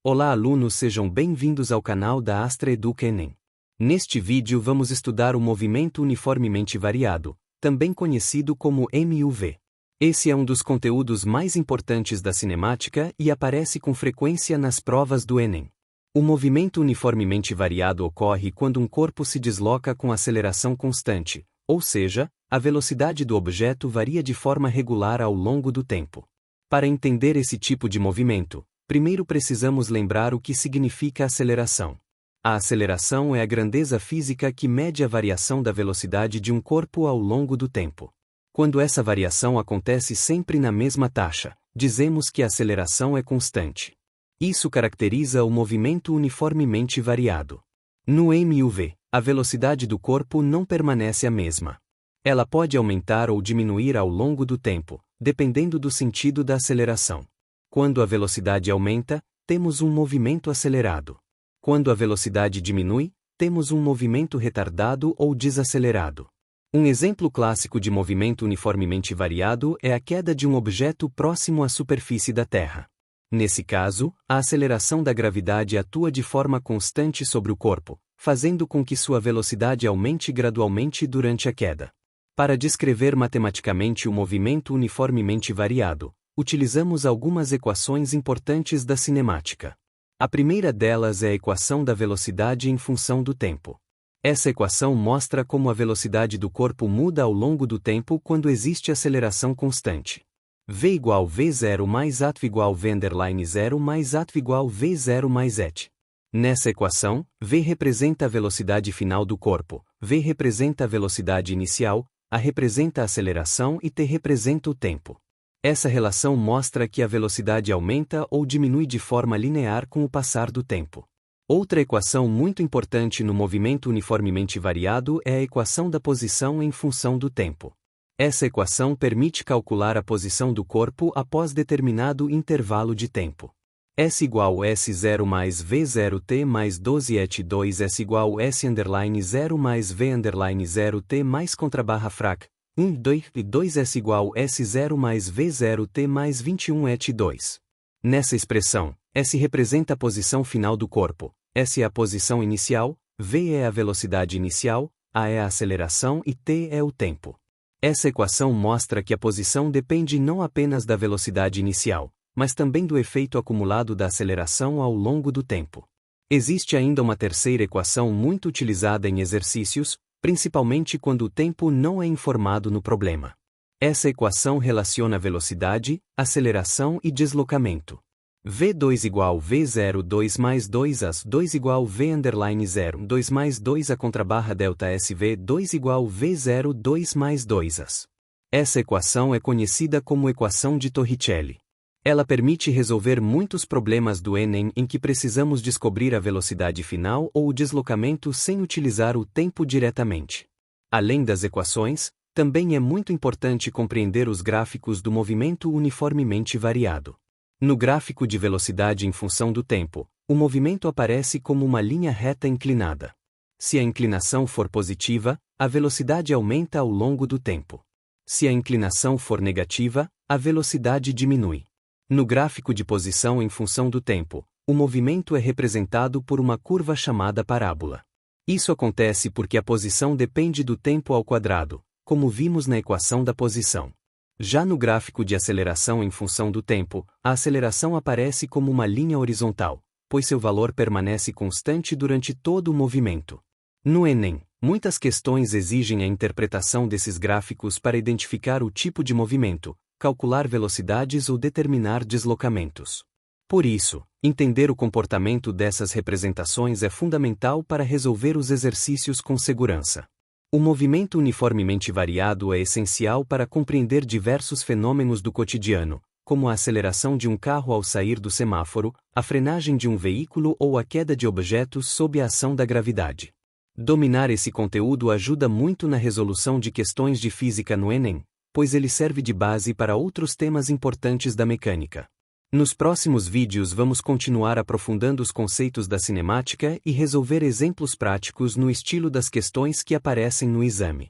Olá alunos, sejam bem-vindos ao canal da Astra Educa Enem. Neste vídeo vamos estudar o movimento uniformemente variado, também conhecido como MUV. Esse é um dos conteúdos mais importantes da cinemática e aparece com frequência nas provas do Enem. O movimento uniformemente variado ocorre quando um corpo se desloca com aceleração constante, ou seja, a velocidade do objeto varia de forma regular ao longo do tempo. Para entender esse tipo de movimento, primeiro precisamos lembrar o que significa aceleração. A aceleração é a grandeza física que mede a variação da velocidade de um corpo ao longo do tempo. Quando essa variação acontece sempre na mesma taxa, dizemos que a aceleração é constante. Isso caracteriza o movimento uniformemente variado. No MUV, a velocidade do corpo não permanece a mesma. Ela pode aumentar ou diminuir ao longo do tempo, dependendo do sentido da aceleração. Quando a velocidade aumenta, temos um movimento acelerado. Quando a velocidade diminui, temos um movimento retardado ou desacelerado. Um exemplo clássico de movimento uniformemente variado é a queda de um objeto próximo à superfície da Terra. Nesse caso, a aceleração da gravidade atua de forma constante sobre o corpo, fazendo com que sua velocidade aumente gradualmente durante a queda. Para descrever matematicamente o movimento uniformemente variado, utilizamos algumas equações importantes da cinemática. A primeira delas é a equação da velocidade em função do tempo. Essa equação mostra como a velocidade do corpo muda ao longo do tempo quando existe aceleração constante. V igual V0 mais AT igual V underline 0 mais AT igual V0 mais ET. Nessa equação, V representa a velocidade final do corpo, V representa a velocidade inicial, A representa a aceleração e T representa o tempo. Essa relação mostra que a velocidade aumenta ou diminui de forma linear com o passar do tempo. Outra equação muito importante no movimento uniformemente variado é a equação da posição em função do tempo. Essa equação permite calcular a posição do corpo após determinado intervalo de tempo. S igual S0 mais V0T mais 12 ET2 S igual S underline 0 mais V underline 0T mais contrabarra frac 1, 2 e 2 S igual S0 mais V0T mais 21 ET2. Nessa expressão, S representa a posição final do corpo, S é a posição inicial, V é a velocidade inicial, A é a aceleração e T é o tempo. Essa equação mostra que a posição depende não apenas da velocidade inicial, mas também do efeito acumulado da aceleração ao longo do tempo. Existe ainda uma terceira equação muito utilizada em exercícios, principalmente quando o tempo não é informado no problema. Essa equação relaciona velocidade, aceleração e deslocamento. V2 igual V0 2 mais 2 as 2 igual V underline 0 2 mais 2 a contrabarra delta SV 2 igual V0 2 mais 2 as. Essa equação é conhecida como equação de Torricelli. Ela permite resolver muitos problemas do Enem em que precisamos descobrir a velocidade final ou o deslocamento sem utilizar o tempo diretamente. Além das equações, também é muito importante compreender os gráficos do movimento uniformemente variado. No gráfico de velocidade em função do tempo, o movimento aparece como uma linha reta inclinada. Se a inclinação for positiva, a velocidade aumenta ao longo do tempo. Se a inclinação for negativa, a velocidade diminui. No gráfico de posição em função do tempo, o movimento é representado por uma curva chamada parábola. Isso acontece porque a posição depende do tempo ao quadrado, como vimos na equação da posição. Já no gráfico de aceleração em função do tempo, a aceleração aparece como uma linha horizontal, pois seu valor permanece constante durante todo o movimento. No Enem, muitas questões exigem a interpretação desses gráficos para identificar o tipo de movimento, calcular velocidades ou determinar deslocamentos. Por isso, entender o comportamento dessas representações é fundamental para resolver os exercícios com segurança. O movimento uniformemente variado é essencial para compreender diversos fenômenos do cotidiano, como a aceleração de um carro ao sair do semáforo, a frenagem de um veículo ou a queda de objetos sob a ação da gravidade. Dominar esse conteúdo ajuda muito na resolução de questões de física no Enem, pois ele serve de base para outros temas importantes da mecânica. Nos próximos vídeos vamos continuar aprofundando os conceitos da cinemática e resolver exemplos práticos no estilo das questões que aparecem no exame.